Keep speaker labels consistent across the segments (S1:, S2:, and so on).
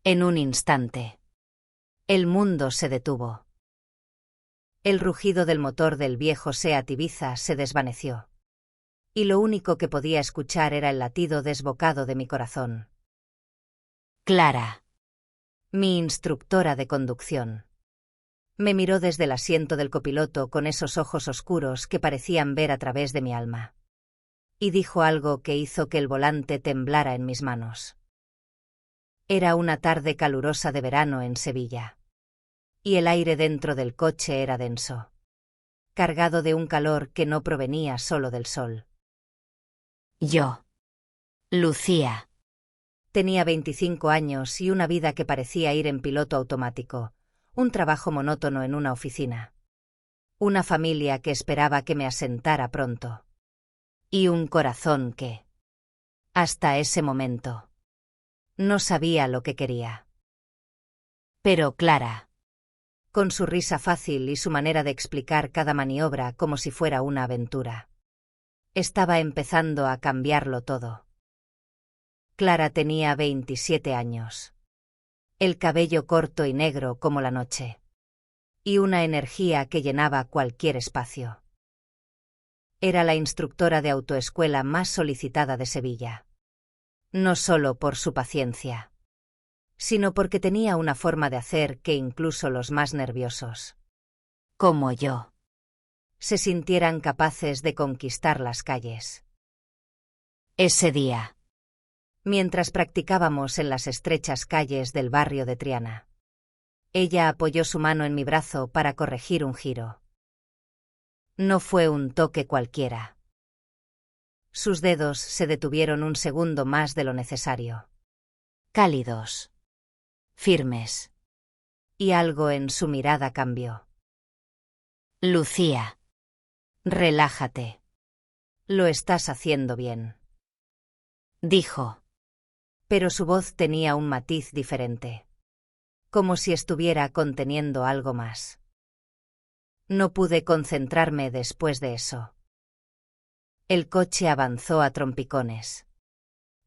S1: En un instante, el mundo se detuvo. El rugido del motor del viejo Seat Ibiza se desvaneció. Y lo único que podía escuchar era el latido desbocado de mi corazón. Clara, mi instructora de conducción, me miró desde el asiento del copiloto con esos ojos oscuros que parecían ver a través de mi alma. Y dijo algo que hizo que el volante temblara en mis manos. Era una tarde calurosa de verano en Sevilla. Y el aire dentro del coche era denso, cargado de un calor que no provenía solo del sol. Yo, Lucía, tenía 25 años y una vida que parecía ir en piloto automático, un trabajo monótono en una oficina. Una familia que esperaba que me asentara pronto. Y un corazón que, hasta ese momento, no sabía lo que quería. Pero Clara, con su risa fácil y su manera de explicar cada maniobra como si fuera una aventura, estaba empezando a cambiarlo todo. Clara tenía 27 años. El cabello corto y negro como la noche. Y una energía que llenaba cualquier espacio. Era la instructora de autoescuela más solicitada de Sevilla. No solo por su paciencia, sino porque tenía una forma de hacer que incluso los más nerviosos, como yo, se sintieran capaces de conquistar las calles. Ese día, mientras practicábamos en las estrechas calles del barrio de Triana, ella apoyó su mano en mi brazo para corregir un giro. No fue un toque cualquiera. Sus dedos se detuvieron un segundo más de lo necesario. Cálidos, firmes. Y algo en su mirada cambió. Lucía, relájate. Lo estás haciendo bien, dijo. Pero su voz tenía un matiz diferente. Como si estuviera conteniendo algo más. No pude concentrarme después de eso. El coche avanzó a trompicones.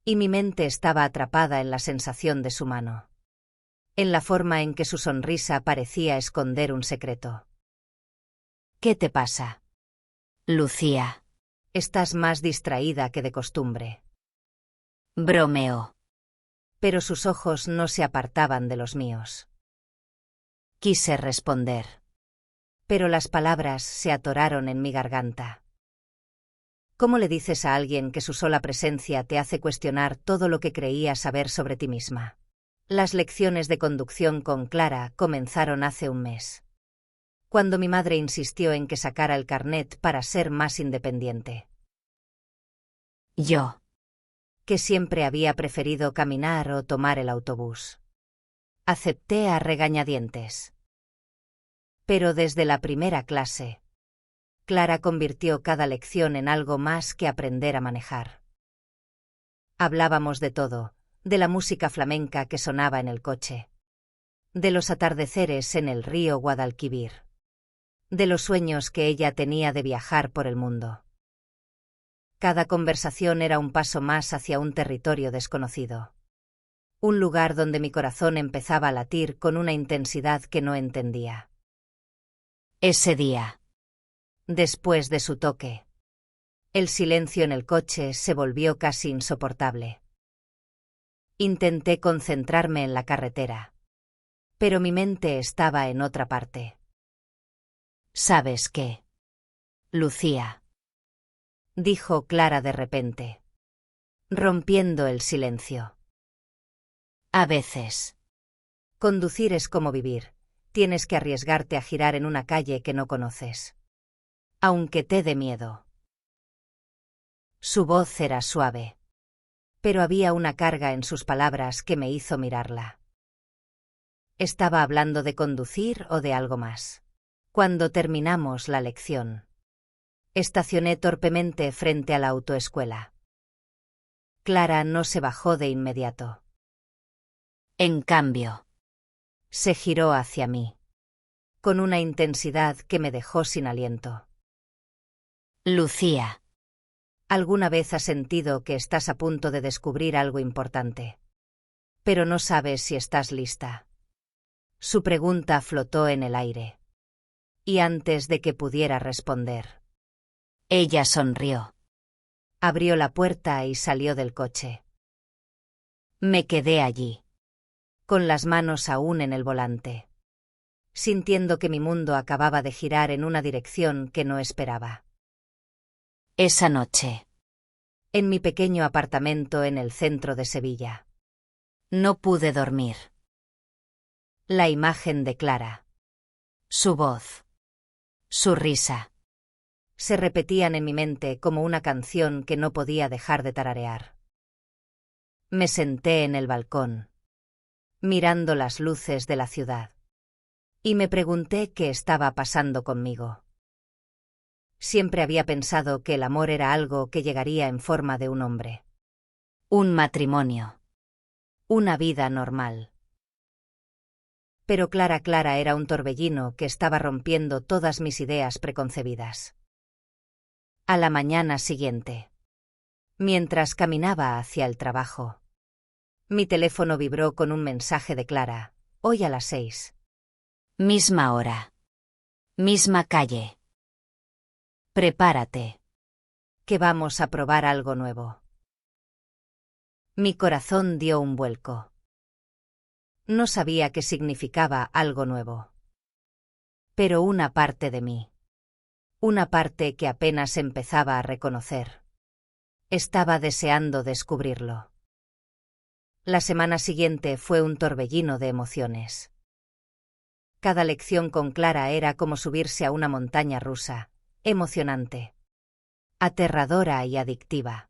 S1: Y mi mente estaba atrapada en la sensación de su mano. En la forma en que su sonrisa parecía esconder un secreto. ¿Qué te pasa? Lucía, estás más distraída que de costumbre. Bromeó. Pero sus ojos no se apartaban de los míos. Quise responder. Pero las palabras se atoraron en mi garganta. ¿Cómo le dices a alguien que su sola presencia te hace cuestionar todo lo que creías saber sobre ti misma? Las lecciones de conducción con Clara comenzaron hace un mes, cuando mi madre insistió en que sacara el carnet para ser más independiente. Yo, que siempre había preferido caminar o tomar el autobús, acepté a regañadientes. Pero desde la primera clase, Clara convirtió cada lección en algo más que aprender a manejar. Hablábamos de todo, de la música flamenca que sonaba en el coche, de los atardeceres en el río Guadalquivir, de los sueños que ella tenía de viajar por el mundo. Cada conversación era un paso más hacia un territorio desconocido. Un lugar donde mi corazón empezaba a latir con una intensidad que no entendía. Ese día, después de su toque, el silencio en el coche se volvió casi insoportable. Intenté concentrarme en la carretera, pero mi mente estaba en otra parte. ¿Sabes qué, Lucía?, dijo Clara de repente, rompiendo el silencio. A veces, conducir es como vivir, tienes que arriesgarte a girar en una calle que no conoces, aunque te dé miedo. Su voz era suave, pero había una carga en sus palabras que me hizo mirarla. ¿Estaba hablando de conducir o de algo más? Cuando terminamos la lección, estacioné torpemente frente a la autoescuela. Clara no se bajó de inmediato. En cambio, se giró hacia mí, con una intensidad que me dejó sin aliento. Lucía, ¿alguna vez has sentido que estás a punto de descubrir algo importante? Pero no sabes si estás lista. Su pregunta flotó en el aire. Y antes de que pudiera responder, ella sonrió. Abrió la puerta y salió del coche. Me quedé allí, con las manos aún en el volante, sintiendo que mi mundo acababa de girar en una dirección que no esperaba. Esa noche, en mi pequeño apartamento en el centro de Sevilla, no pude dormir. La imagen de Clara, su voz, su risa, se repetían en mi mente como una canción que no podía dejar de tararear. Me senté en el balcón, mirando las luces de la ciudad, y me pregunté qué estaba pasando conmigo. Siempre había pensado que el amor era algo que llegaría en forma de un hombre. Un matrimonio. Una vida normal. Pero Clara era un torbellino que estaba rompiendo todas mis ideas preconcebidas. A la mañana siguiente, mientras caminaba hacia el trabajo, mi teléfono vibró con un mensaje de Clara. Hoy a las 6. Misma hora. Misma calle. Prepárate, que vamos a probar algo nuevo. Mi corazón dio un vuelco. No sabía qué significaba algo nuevo. Pero una parte de mí, una parte que apenas empezaba a reconocer, estaba deseando descubrirlo. La semana siguiente fue un torbellino de emociones. Cada lección con Clara era como subirse a una montaña rusa, emocionante, aterradora y adictiva.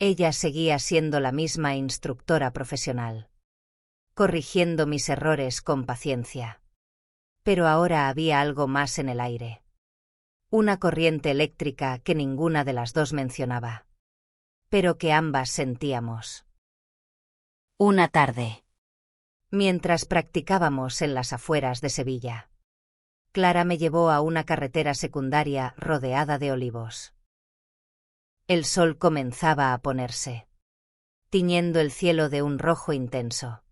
S1: Ella seguía siendo la misma instructora profesional, corrigiendo mis errores con paciencia. Pero ahora había algo más en el aire. Una corriente eléctrica que ninguna de las dos mencionaba, pero que ambas sentíamos. Una tarde, mientras practicábamos en las afueras de Sevilla, Clara me llevó a una carretera secundaria rodeada de olivos. El sol comenzaba a ponerse, tiñendo el cielo de un rojo intenso.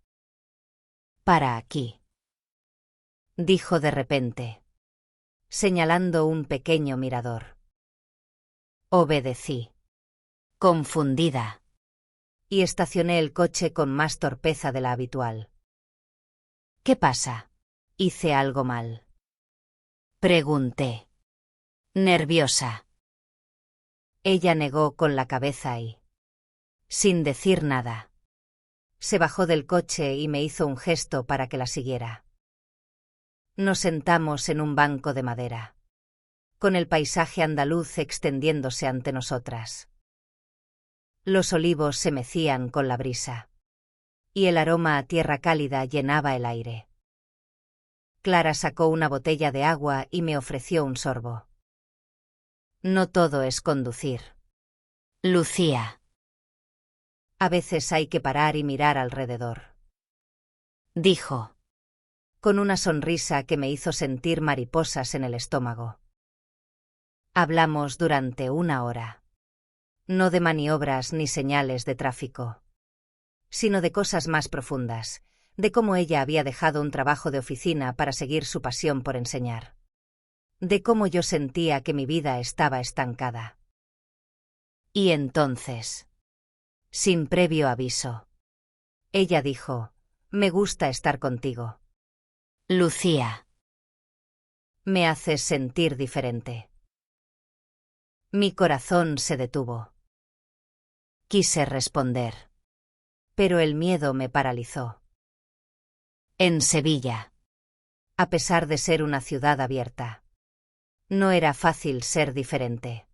S1: «Para aquí», dijo de repente, señalando un pequeño mirador. Obedecí, confundida, y estacioné el coche con más torpeza de la habitual. «¿Qué pasa? ¿Hice algo mal?», pregunté, nerviosa. Ella negó con la cabeza y, sin decir nada, se bajó del coche y me hizo un gesto para que la siguiera. Nos sentamos en un banco de madera, con el paisaje andaluz extendiéndose ante nosotras. Los olivos se mecían con la brisa, y el aroma a tierra cálida llenaba el aire. Clara sacó una botella de agua y me ofreció un sorbo. «No todo es conducir, Lucía. A veces hay que parar y mirar alrededor», dijo, con una sonrisa que me hizo sentir mariposas en el estómago. Hablamos durante 1 hora. No de maniobras ni señales de tráfico, sino de cosas más profundas, de cómo ella había dejado un trabajo de oficina para seguir su pasión por enseñar. De cómo yo sentía que mi vida estaba estancada. Y entonces, sin previo aviso, ella dijo: «Me gusta estar contigo, Lucía. Me haces sentir diferente». Mi corazón se detuvo. Quise responder, pero el miedo me paralizó. En Sevilla, a pesar de ser una ciudad abierta, no era fácil ser diferente.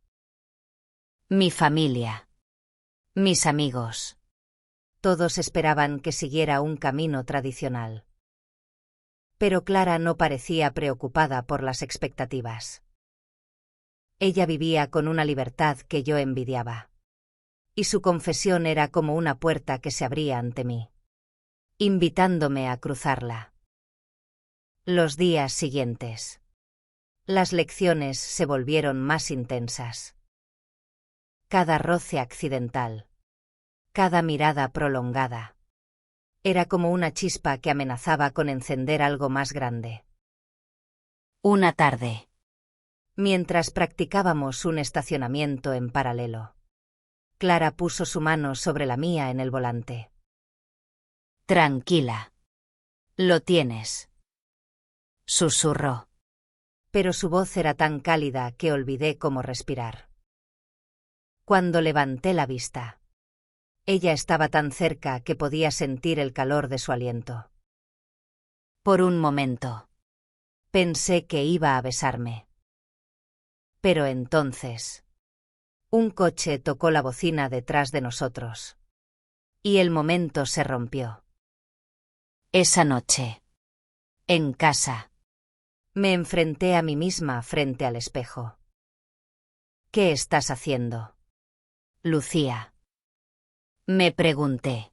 S1: Mi familia, mis amigos, todos esperaban que siguiera un camino tradicional. Pero Clara no parecía preocupada por las expectativas. Ella vivía con una libertad que yo envidiaba. Y su confesión era como una puerta que se abría ante mí, invitándome a cruzarla. Los días siguientes, las lecciones se volvieron más intensas. Cada roce accidental, cada mirada prolongada, Era como una chispa que amenazaba con encender algo más grande.
S2: Una tarde.
S1: Mientras practicábamos un estacionamiento en paralelo, Clara puso su mano sobre la mía en el volante.
S2: Tranquila. Lo tienes. Susurró.
S1: Pero su voz era tan cálida que olvidé cómo respirar. Cuando levanté la vista, ella estaba tan cerca que podía sentir el calor de su aliento.
S2: Por un momento.
S1: Pensé que iba a besarme. Pero entonces, un coche tocó la bocina detrás de nosotros. Y el momento se rompió.
S2: Esa noche. En casa.
S1: Me enfrenté a mí misma frente al espejo. ¿Qué estás haciendo,
S2: Lucía? Me pregunté.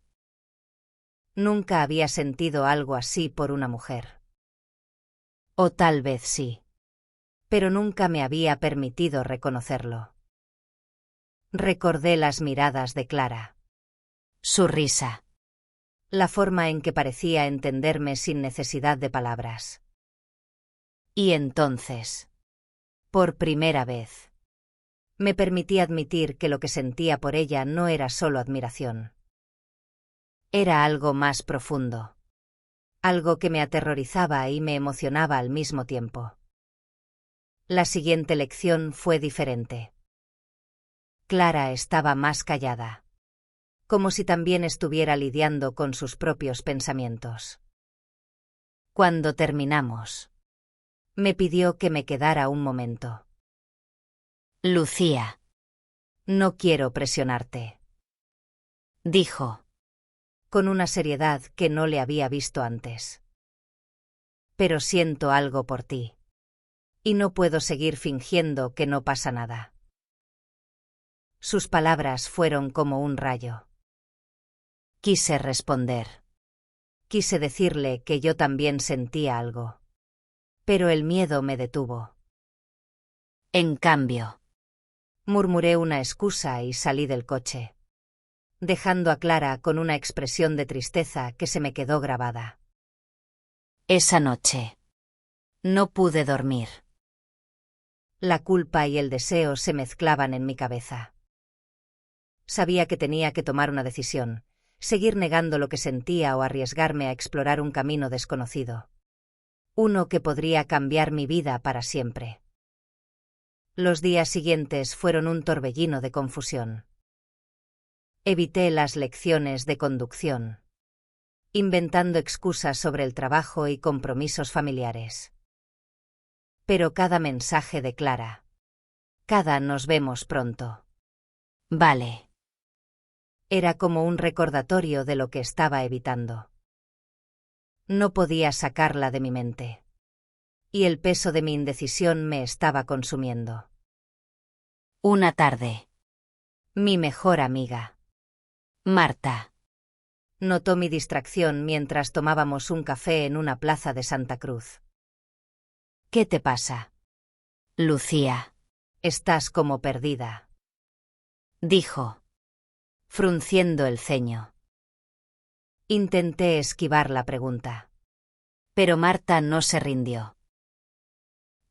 S1: Nunca había sentido algo así por una mujer. O tal vez sí. Pero nunca me había permitido reconocerlo. Recordé las miradas de Clara.
S2: Su risa.
S1: La forma en que parecía entenderme sin necesidad de palabras. Y entonces, por primera vez, me permití admitir que lo que sentía por ella no era solo admiración. Era algo más profundo. Algo que me aterrorizaba y me emocionaba al mismo tiempo. La siguiente lección fue diferente. Clara estaba más callada, como si también estuviera lidiando con sus propios pensamientos. Cuando terminamos, me pidió que me quedara un momento.
S2: Lucía.
S1: No quiero presionarte,
S2: dijo,
S1: con una seriedad que no le había visto antes. Pero siento algo por ti. Y no puedo seguir fingiendo que no pasa nada. Sus palabras fueron como un rayo. Quise responder. Quise decirle que yo también sentía algo. Pero el miedo me detuvo.
S2: En cambio,
S1: murmuré una excusa y salí del coche, dejando a Clara con una expresión de tristeza que se me quedó grabada.
S2: Esa noche no pude dormir.
S1: La culpa y el deseo se mezclaban en mi cabeza. Sabía que tenía que tomar una decisión, seguir negando lo que sentía o arriesgarme a explorar un camino desconocido. Uno que podría cambiar mi vida para siempre. Los días siguientes fueron un torbellino de confusión. Evité las lecciones de conducción, inventando excusas sobre el trabajo y compromisos familiares. Pero cada mensaje de Clara, cada nos vemos pronto.
S2: Vale.
S1: Era como un recordatorio de lo que estaba evitando. No podía sacarla de mi mente. Y el peso de mi indecisión me estaba consumiendo.
S2: Una tarde.
S1: Mi mejor amiga,
S2: Marta,
S1: notó mi distracción mientras tomábamos un café en una plaza de Santa Cruz. ¿Qué te pasa?
S2: Lucía,
S1: Estás como perdida,
S2: dijo,
S1: frunciendo el ceño. Intenté esquivar la pregunta.
S2: Pero Marta no se rindió.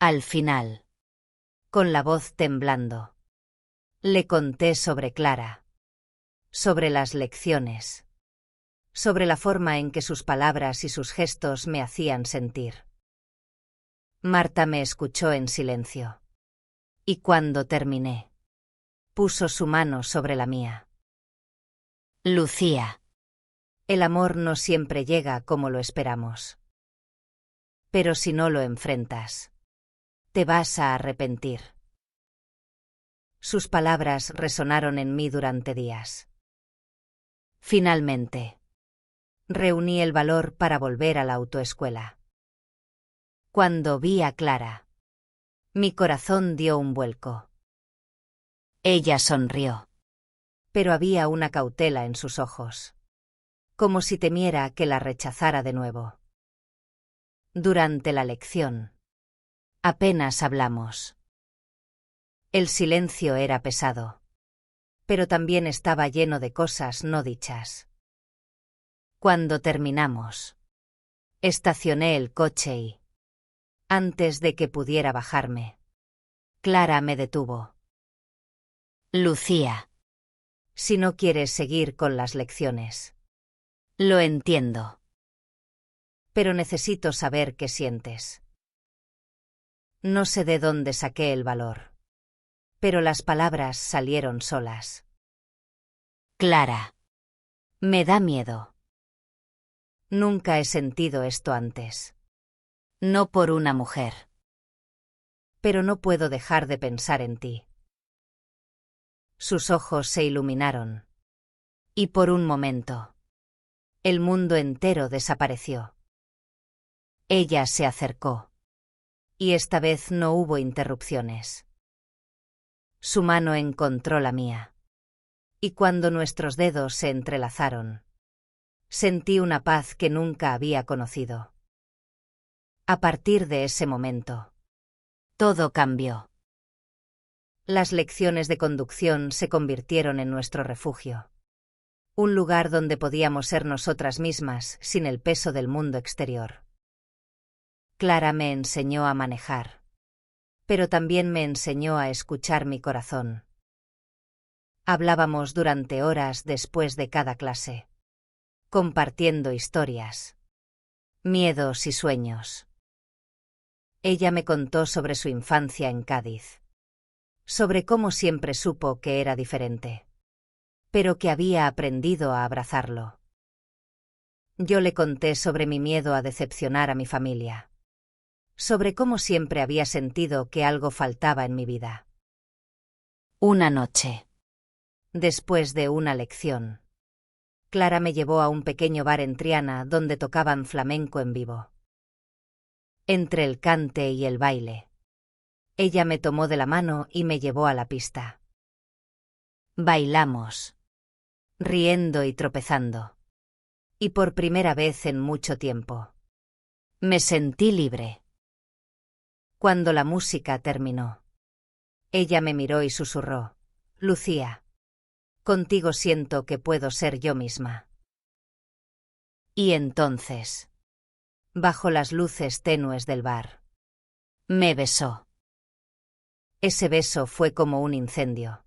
S1: Al final, con la voz temblando, le conté sobre Clara, sobre las lecciones, sobre la forma en que sus palabras y sus gestos me hacían sentir. Marta me escuchó en silencio. Y cuando terminé, puso su mano sobre la mía.
S2: Lucía.
S1: El amor no siempre llega como lo esperamos. Pero si no lo enfrentas, te vas a arrepentir. Sus palabras resonaron en mí durante días. Finalmente, reuní el valor para volver a la autoescuela. Cuando vi a Clara, mi corazón dio un vuelco.
S2: Ella sonrió.
S1: Pero había una cautela en sus ojos, como si temiera que la rechazara de nuevo. Durante la lección, apenas hablamos. El silencio era pesado, pero también estaba lleno de cosas no dichas. Cuando terminamos, estacioné el coche y, antes de que pudiera bajarme, Clara me detuvo.
S2: Lucía.
S1: Si no quieres seguir con las lecciones.
S2: Lo entiendo.
S1: Pero necesito saber qué sientes. No sé de dónde saqué el valor. Pero las palabras salieron solas.
S2: Clara. Me da miedo.
S1: Nunca he sentido esto antes.
S2: No por una mujer.
S1: Pero no puedo dejar de pensar en ti. Sus ojos se iluminaron. Y por un momento, el mundo entero desapareció. Ella se acercó. Y esta vez no hubo interrupciones. Su mano encontró la mía. Y cuando nuestros dedos se entrelazaron, sentí una paz que nunca había conocido. A partir de ese momento, todo cambió. Las lecciones de conducción se convirtieron en nuestro refugio. Un lugar donde podíamos ser nosotras mismas sin el peso del mundo exterior. Clara me enseñó a manejar. Pero también me enseñó a escuchar mi corazón. Hablábamos durante horas después de cada clase, compartiendo historias, miedos y sueños. Ella me contó sobre su infancia en Cádiz, sobre cómo siempre supo que era diferente, pero que había aprendido a abrazarlo. Yo le conté sobre mi miedo a decepcionar a mi familia, sobre cómo siempre había sentido que algo faltaba en mi vida.
S2: Una noche,
S1: después de una lección, Clara me llevó a un pequeño bar en Triana donde tocaban flamenco en vivo. Entre el cante y el baile, ella me tomó de la mano y me llevó a la pista. Bailamos, riendo y tropezando. Y por primera vez en mucho tiempo, me sentí libre. Cuando la música terminó, ella me miró y susurró: Lucía, contigo siento que puedo ser yo misma. Y entonces, bajo las luces tenues del bar, me besó. Ese beso fue como un incendio,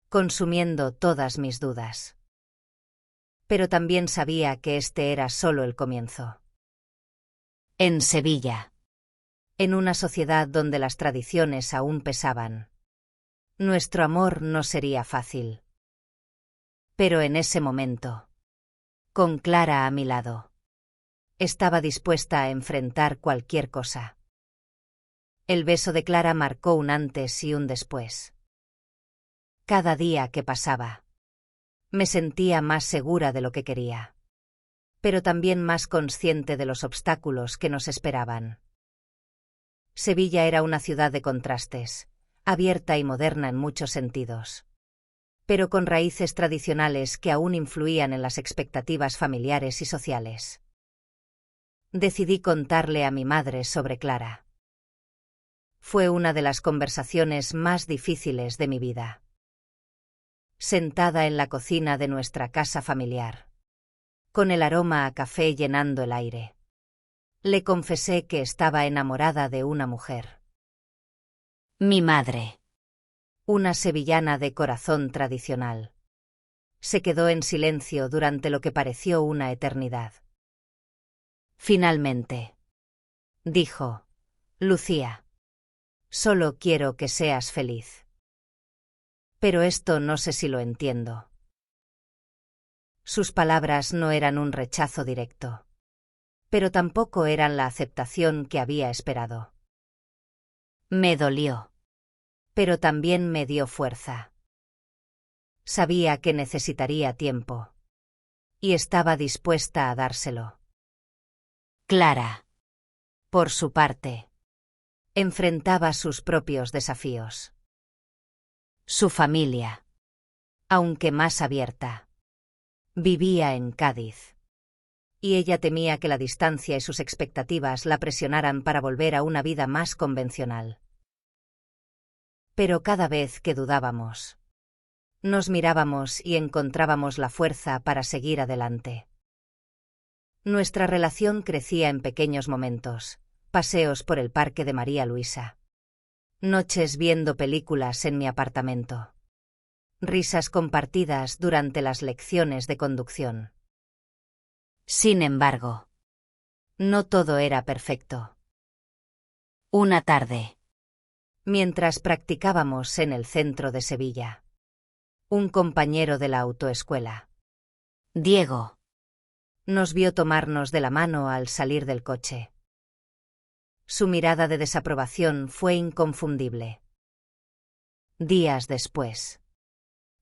S1: consumiendo todas mis dudas. Pero también sabía que este era solo el comienzo.
S2: en Sevilla.
S1: En una sociedad donde las tradiciones aún pesaban, nuestro amor no sería fácil. Pero en ese momento, con Clara a mi lado, estaba dispuesta a enfrentar cualquier cosa. El beso de Clara marcó un antes y un después. Cada día que pasaba, me sentía más segura de lo que quería, pero también más consciente de los obstáculos que nos esperaban. Sevilla era una ciudad de contrastes, abierta y moderna en muchos sentidos, pero con raíces tradicionales que aún influían en las expectativas familiares y sociales. Decidí contarle a mi madre sobre Clara. Fue una de las conversaciones más difíciles de mi vida. Sentada en la cocina de nuestra casa familiar, con el aroma a café llenando el aire, le confesé que estaba enamorada de una mujer.
S2: Mi madre.
S1: Una sevillana de corazón tradicional. Se quedó en silencio durante lo que pareció una eternidad. Finalmente, dijo: Lucía, solo quiero que seas feliz. Pero esto no sé si lo entiendo. Sus palabras no eran un rechazo directo, pero tampoco eran la aceptación que había esperado. Me dolió, pero también me dio fuerza. Sabía que necesitaría tiempo, y estaba dispuesta a dárselo.
S2: Clara.
S1: Por su parte, enfrentaba sus propios desafíos. Su familia, aunque más abierta, vivía en Cádiz, y ella temía que la distancia y sus expectativas la presionaran para volver a una vida más convencional. Pero cada vez que dudábamos, nos mirábamos y encontrábamos la fuerza para seguir adelante. Nuestra relación crecía en pequeños momentos, paseos por el parque de María Luisa, noches viendo películas en mi apartamento, risas compartidas durante las lecciones de conducción.
S2: Sin embargo,
S1: no todo era perfecto.
S2: Una tarde,
S1: Mientras practicábamos en el centro de Sevilla, un compañero de la autoescuela,
S2: Diego,
S1: nos vio tomarnos de la mano al salir del coche. Su mirada de desaprobación fue inconfundible. Días después,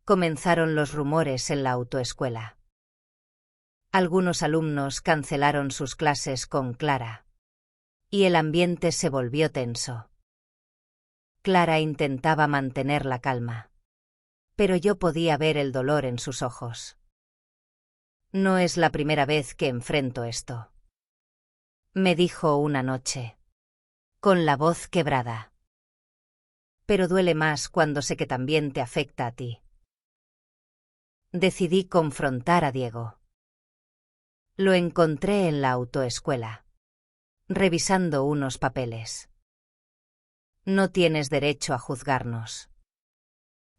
S1: comenzaron los rumores en la autoescuela. Algunos alumnos cancelaron sus clases con Clara, y el ambiente se volvió tenso. Clara intentaba mantener la calma, pero yo podía ver el dolor en sus ojos. No es la primera vez que enfrento esto, me dijo una noche, con la voz quebrada. Pero duele más cuando sé que también te afecta a ti. Decidí confrontar a Diego. Lo encontré en la autoescuela, revisando unos papeles. No tienes derecho a juzgarnos,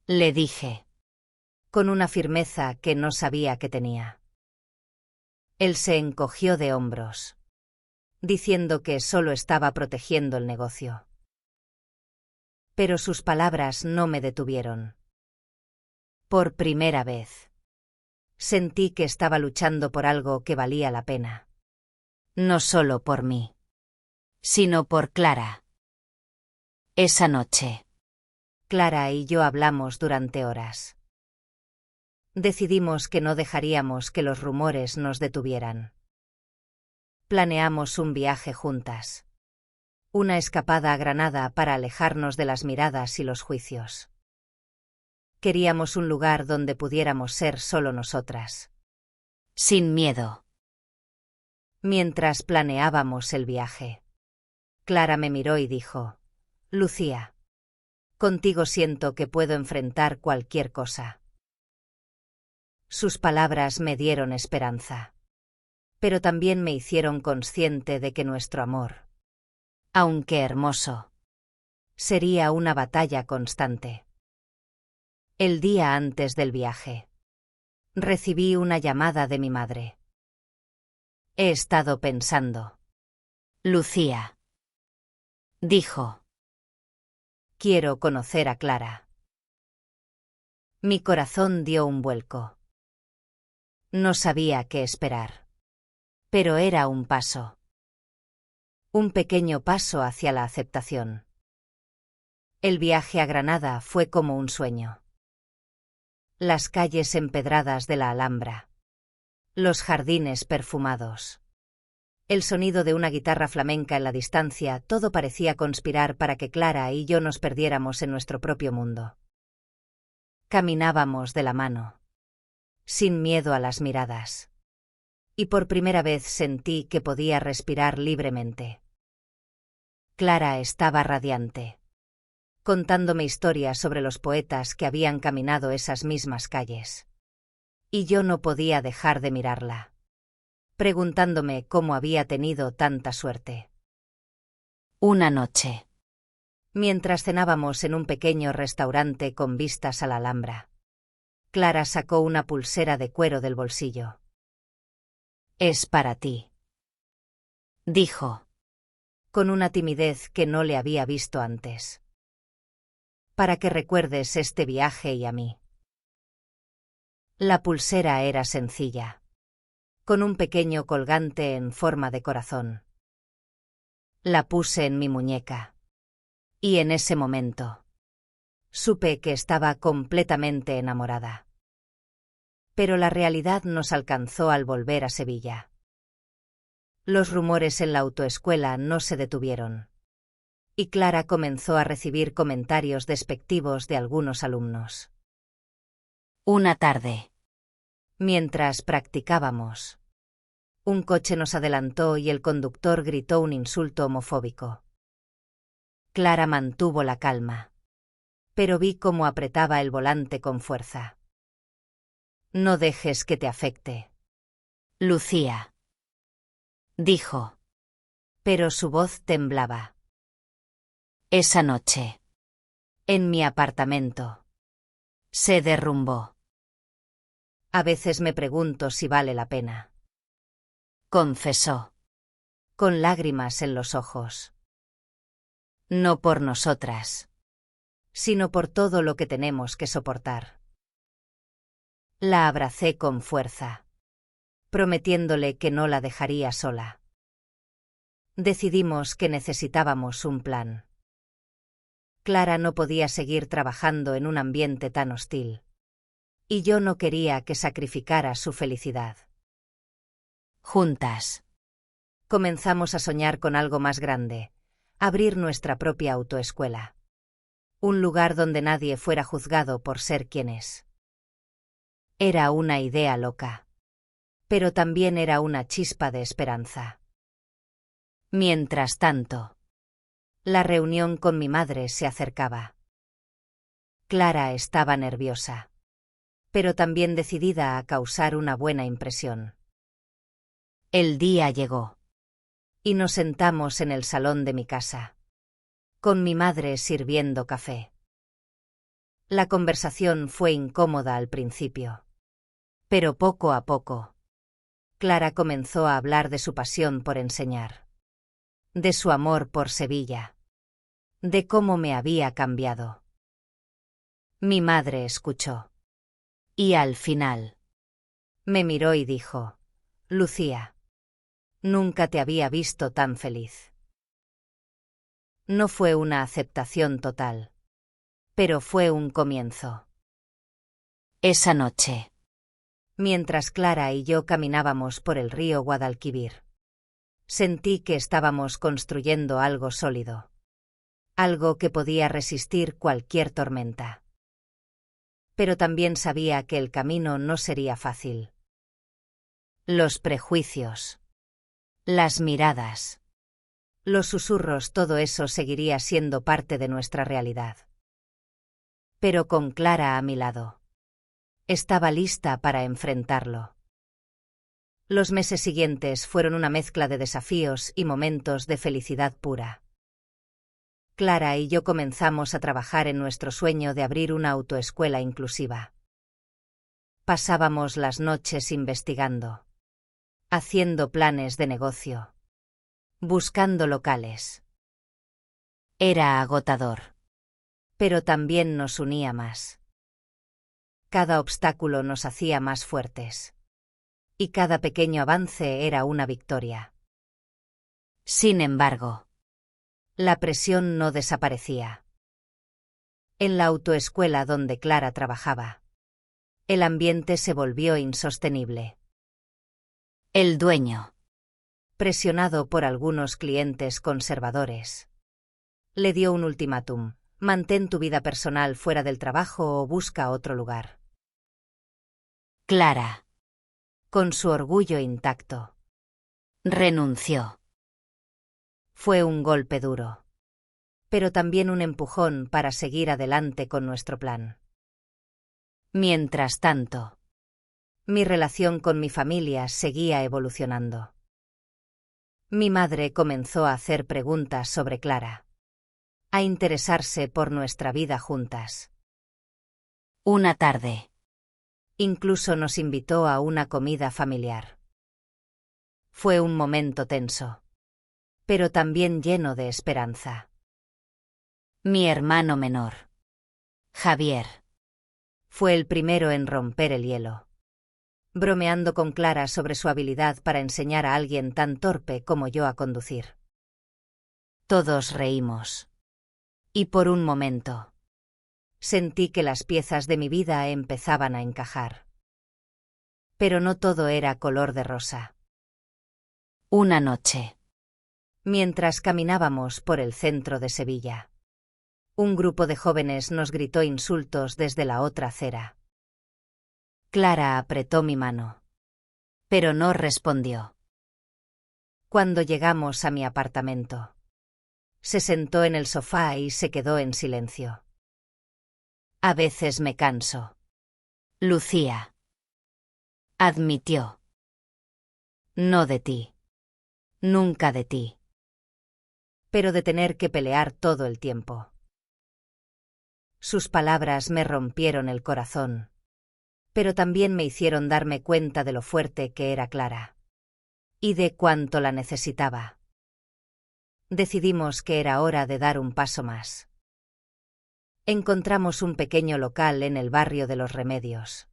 S2: le dije,
S1: con una firmeza que no sabía que tenía. Él se encogió de hombros, diciendo que solo estaba protegiendo el negocio. Pero sus palabras no me detuvieron. Por primera vez, sentí que estaba luchando por algo que valía la pena.
S2: no solo por mí, sino por Clara. Esa noche,
S1: Clara y yo hablamos durante horas. Decidimos que no dejaríamos que los rumores nos detuvieran. Planeamos un viaje juntas. Una escapada a Granada para alejarnos de las miradas y los juicios. Queríamos un lugar donde pudiéramos ser solo nosotras.
S2: sin miedo.
S1: Mientras planeábamos el viaje, Clara me miró y dijo: Lucía, contigo siento que puedo enfrentar cualquier cosa. Sus palabras me dieron esperanza, pero también me hicieron consciente de que nuestro amor,
S2: Aunque hermoso,
S1: sería una batalla constante. El día antes del viaje, recibí una llamada de mi madre. He estado pensando.
S2: Lucía, dijo,
S1: Quiero conocer a Clara. Mi corazón dio un vuelco. No sabía qué esperar. Pero era un paso. Un pequeño paso hacia la aceptación. El viaje a Granada fue como un sueño. Las calles empedradas de la Alhambra. Los jardines perfumados. El sonido de una guitarra flamenca en la distancia, todo parecía conspirar para que Clara y yo nos perdiéramos en nuestro propio mundo. Caminábamos de la mano, sin miedo a las miradas. Y por primera vez sentí que podía respirar libremente. Clara estaba radiante, contándome historias sobre los poetas que habían caminado esas mismas calles. Y yo no podía dejar de mirarla, preguntándome cómo había tenido tanta suerte.
S2: una noche,
S1: Mientras cenábamos en un pequeño restaurante con vistas a la Alhambra, Clara sacó una pulsera de cuero del bolsillo.
S2: es para ti, dijo,
S1: con una timidez que no le había visto antes. Para que recuerdes este viaje y a mí. La pulsera era sencilla, con un pequeño colgante en forma de corazón. La puse en mi muñeca. Y en ese momento, supe que estaba completamente enamorada. Pero la realidad nos alcanzó al volver a Sevilla. Los rumores en la autoescuela no se detuvieron. Y Clara comenzó a recibir comentarios despectivos de algunos alumnos.
S2: una tarde,
S1: Mientras practicábamos, un coche nos adelantó y el conductor gritó un insulto homofóbico. Clara mantuvo la calma, pero vi cómo apretaba el volante con fuerza. No dejes que te afecte,
S2: Lucía, dijo.
S1: Pero su voz temblaba.
S2: Esa noche,
S1: En mi apartamento.
S2: se derrumbó.
S1: A veces me pregunto si vale la pena.
S2: Confesó.
S1: Con lágrimas en los ojos.
S2: No por nosotras,
S1: sino por todo lo que tenemos que soportar. La abracé con fuerza, prometiéndole que no la dejaría sola. Decidimos que necesitábamos un plan. Clara no podía seguir trabajando en un ambiente tan hostil. Y yo no quería que sacrificara su felicidad.
S2: Juntas,
S1: Comenzamos a soñar con algo más grande, abrir nuestra propia autoescuela. Un lugar donde nadie fuera juzgado por ser quien es. Era una idea loca. Pero también era una chispa de esperanza.
S2: mientras tanto,
S1: La reunión con mi madre se acercaba. Clara estaba nerviosa, pero también decidida a causar una buena impresión.
S2: el día llegó.
S1: Y nos sentamos en el salón de mi casa, con mi madre sirviendo café. La conversación fue incómoda al principio. Pero poco a poco, Clara comenzó a hablar de su pasión por enseñar. De su amor por Sevilla. De cómo me había cambiado. Mi madre escuchó.
S2: Y al final,
S1: Me miró y dijo: Lucía, nunca te había visto tan feliz. No fue una aceptación total. Pero fue un comienzo.
S2: esa noche,
S1: Mientras Clara y yo caminábamos por el río Guadalquivir, sentí que estábamos construyendo algo sólido. Algo que podía resistir cualquier tormenta. Pero también sabía que el camino no sería fácil.
S2: los prejuicios, las miradas,
S1: Los susurros, todo eso seguiría siendo parte de nuestra realidad. Pero con Clara a mi lado, estaba lista para enfrentarlo. Los meses siguientes fueron una mezcla de desafíos y momentos de felicidad pura. Clara y yo comenzamos a trabajar en nuestro sueño de abrir una autoescuela inclusiva. Pasábamos las noches investigando, haciendo planes de negocio, buscando locales.
S2: era agotador.
S1: Pero también nos unía más. Cada obstáculo nos hacía más fuertes. Y cada pequeño avance era una victoria.
S2: Sin embargo,
S1: La presión no desaparecía. En la autoescuela donde Clara trabajaba, el ambiente se volvió insostenible.
S2: el dueño,
S1: Presionado por algunos clientes conservadores, le dio un ultimátum: mantén tu vida personal fuera del trabajo o busca otro lugar.
S2: Clara,
S1: Con su orgullo intacto,
S2: renunció.
S1: fue un golpe duro, pero también un empujón para seguir adelante con nuestro plan.
S2: Mientras tanto,
S1: Mi relación con mi familia seguía evolucionando. Mi madre comenzó a hacer preguntas sobre Clara, a interesarse por nuestra vida juntas.
S2: una tarde,
S1: Incluso nos invitó a una comida familiar. Fue un momento tenso, pero también lleno de esperanza.
S2: mi hermano menor, Javier,
S1: Fue el primero en romper el hielo, bromeando con Clara sobre su habilidad para enseñar a alguien tan torpe como yo a conducir.
S2: todos reímos.
S1: Y por un momento, sentí que las piezas de mi vida empezaban a encajar. Pero no todo era color de rosa.
S2: Una noche,
S1: Mientras caminábamos por el centro de Sevilla, un grupo de jóvenes nos gritó insultos desde la otra acera. Clara apretó mi mano,
S2: pero no respondió.
S1: Cuando llegamos a mi apartamento, se sentó en el sofá y se quedó en silencio.
S2: A veces me canso, Lucía, admitió. No de ti, Nunca de ti.
S1: Pero de tener que pelear todo el tiempo. Sus palabras me rompieron el corazón. Pero también me hicieron darme cuenta de lo fuerte que era Clara. Y de cuánto la necesitaba. Decidimos que era hora de dar un paso más. Encontramos un pequeño local en el barrio de Los Remedios.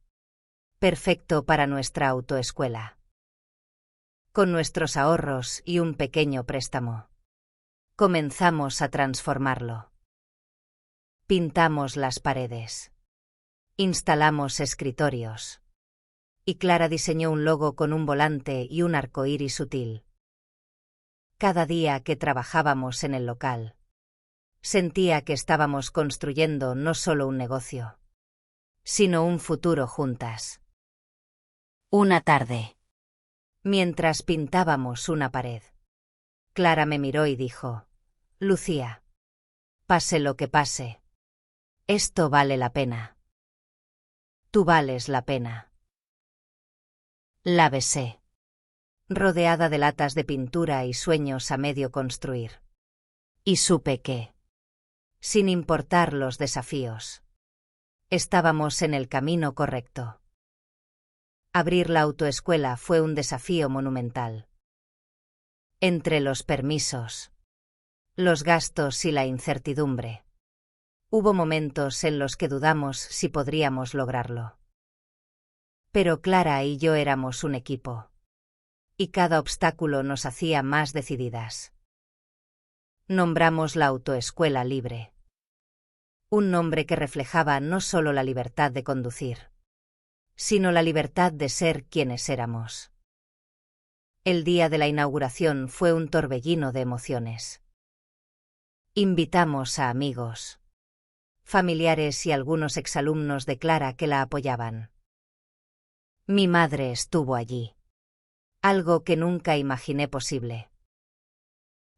S1: Perfecto para nuestra autoescuela. Con nuestros ahorros y un pequeño préstamo. Comenzamos a transformarlo. Pintamos las paredes. Instalamos escritorios. Y Clara diseñó un logo con un volante y un arcoíris sutil. Cada día que trabajábamos en el local, sentía que estábamos construyendo no solo un negocio, sino un futuro juntas.
S2: Una tarde.
S1: Mientras pintábamos una pared, Clara me miró y dijo: Lucía, pase lo que pase, esto vale la pena. Tú vales la pena.
S2: La besé.
S1: Rodeada de latas de pintura y sueños a medio construir.
S2: Y supe que,
S1: sin importar los desafíos, estábamos en el camino correcto. Abrir la autoescuela fue un desafío monumental. Entre los permisos, los gastos y la incertidumbre, hubo momentos en los que dudamos si podríamos lograrlo. Pero Clara y yo éramos un equipo. Y cada obstáculo nos hacía más decididas. Nombramos la autoescuela Libre. Un nombre que reflejaba no solo la libertad de conducir, sino la libertad de ser quienes éramos. El día de la inauguración fue un torbellino de emociones. Invitamos a amigos, familiares y algunos exalumnos de Clara que la apoyaban. Mi madre estuvo allí. Algo que nunca imaginé posible.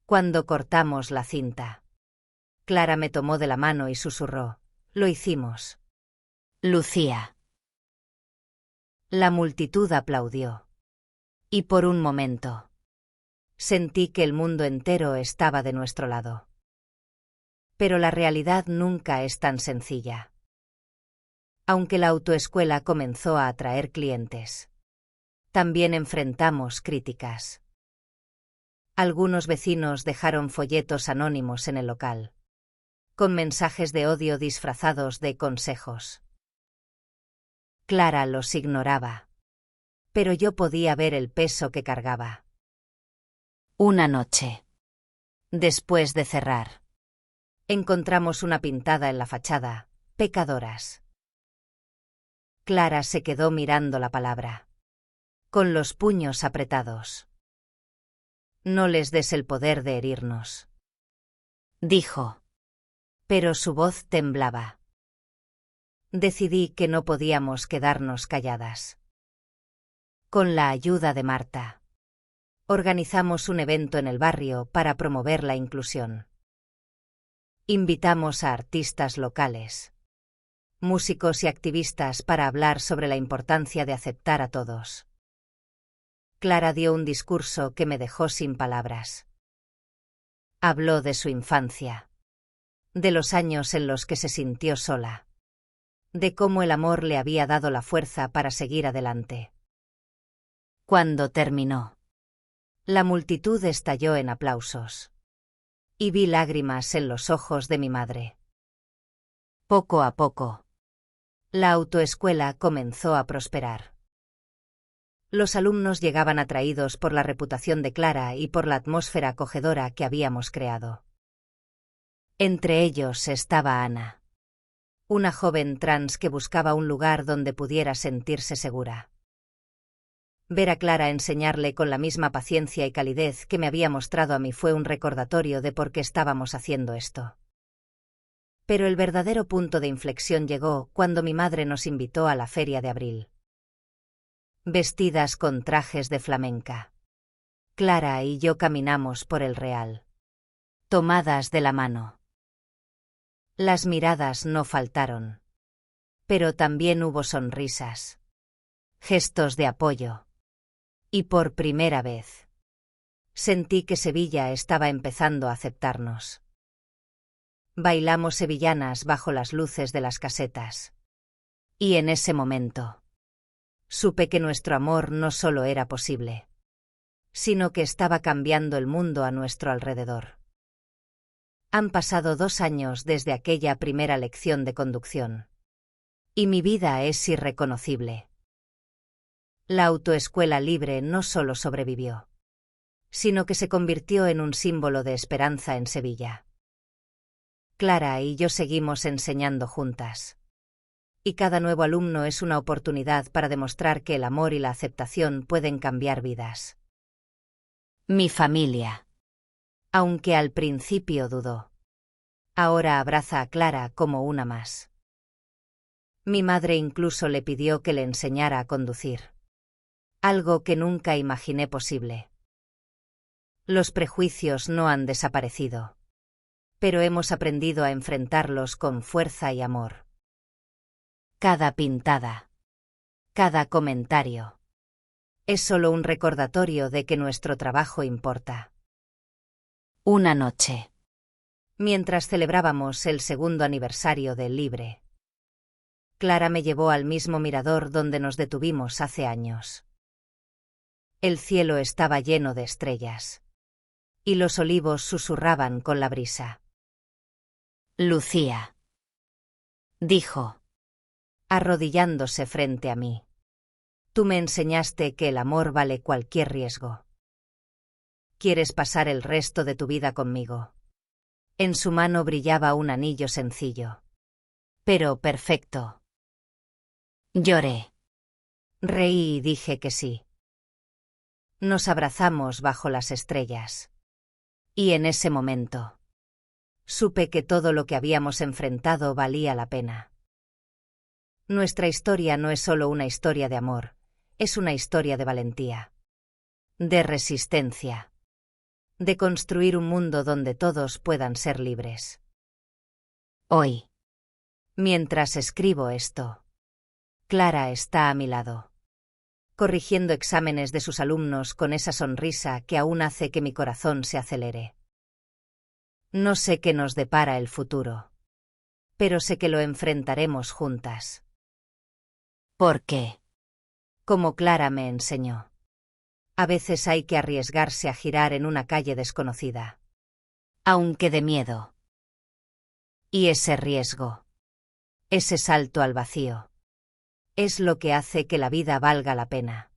S1: Cuando cortamos la cinta, Clara me tomó de la mano y susurró: Lo hicimos.
S2: Lucía.
S1: La multitud aplaudió. Y por un momento, sentí que el mundo entero estaba de nuestro lado. Pero la realidad nunca es tan sencilla. Aunque la autoescuela comenzó a atraer clientes, también enfrentamos críticas. Algunos vecinos dejaron folletos anónimos en el local, con mensajes de odio disfrazados de consejos. Clara los ignoraba, pero yo podía ver el peso que cargaba.
S2: Una noche, después de cerrar,
S1: encontramos una pintada en la fachada: Pecadoras. Clara se quedó mirando la palabra, con los puños apretados. No les des el poder de herirnos,
S2: dijo.
S1: Pero su voz temblaba. Decidí que no podíamos quedarnos calladas. Con la ayuda de Marta, organizamos un evento en el barrio para promover la inclusión. Invitamos a artistas locales, músicos y activistas para hablar sobre la importancia de aceptar a todos. Clara dio un discurso que me dejó sin palabras. Habló de su infancia, de los años en los que se sintió sola, de cómo el amor le había dado la fuerza para seguir adelante. Cuando terminó, la multitud estalló en aplausos. Y vi lágrimas en los ojos de mi madre. Poco a poco, la autoescuela comenzó a prosperar. Los alumnos llegaban atraídos por la reputación de Clara y por la atmósfera acogedora que habíamos creado. Entre ellos estaba Ana, una joven trans que buscaba un lugar donde pudiera sentirse segura. Ver a Clara enseñarle con la misma paciencia y calidez que me había mostrado a mí fue un recordatorio de por qué estábamos haciendo esto. Pero el verdadero punto de inflexión llegó cuando mi madre nos invitó a la feria de abril. Vestidas con trajes de flamenca, Clara y yo caminamos por el Real, tomadas de la mano. Las miradas no faltaron, pero también hubo sonrisas, gestos de apoyo. Y por primera vez, Sentí que Sevilla estaba empezando a aceptarnos. Bailamos sevillanas bajo las luces de las casetas. Y en ese momento supe que nuestro amor no solo era posible, sino que estaba cambiando el mundo a nuestro alrededor. Han pasado 2 años desde aquella primera lección de conducción. Y mi vida es irreconocible. La autoescuela libre no solo sobrevivió, sino que se convirtió en un símbolo de esperanza en Sevilla. Clara y yo seguimos enseñando juntas. Y cada nuevo alumno es una oportunidad para demostrar que el amor y la aceptación pueden cambiar vidas.
S2: Mi familia.
S1: Aunque al principio dudó, ahora abraza a Clara como una más. Mi madre incluso le pidió que le enseñara a conducir. Algo que nunca imaginé posible. Los prejuicios no han desaparecido, pero hemos aprendido a enfrentarlos con fuerza y amor.
S2: Cada pintada, cada comentario,
S1: es solo un recordatorio de que nuestro trabajo importa.
S2: Una noche,
S1: mientras celebrábamos el 2º aniversario del Libre, Clara me llevó al mismo mirador donde nos detuvimos hace años. El cielo estaba lleno de estrellas, y los olivos susurraban con la brisa.
S2: Lucía, dijo,
S1: arrodillándose frente a mí. Tú me enseñaste que el amor vale cualquier riesgo. ¿Quieres pasar el resto de tu vida conmigo? En su mano brillaba un anillo sencillo, pero perfecto.
S2: Lloré.
S1: Reí y dije que sí. Nos abrazamos bajo las estrellas. Y en ese momento supe que todo lo que habíamos enfrentado valía la pena. Nuestra historia no es solo una historia de amor, es una historia de valentía, de resistencia, de construir un mundo donde todos puedan ser libres.
S2: Hoy,
S1: mientras escribo esto, Clara está a mi lado, corrigiendo exámenes de sus alumnos con esa sonrisa que aún hace que mi corazón se acelere. No sé qué nos depara el futuro, pero sé que lo enfrentaremos juntas.
S2: ¿Por qué?
S1: Como Clara me enseñó. A veces hay que arriesgarse a girar en una calle desconocida,
S2: aunque de miedo.
S1: Y ese riesgo, ese salto al vacío, es lo que hace que la vida valga la pena.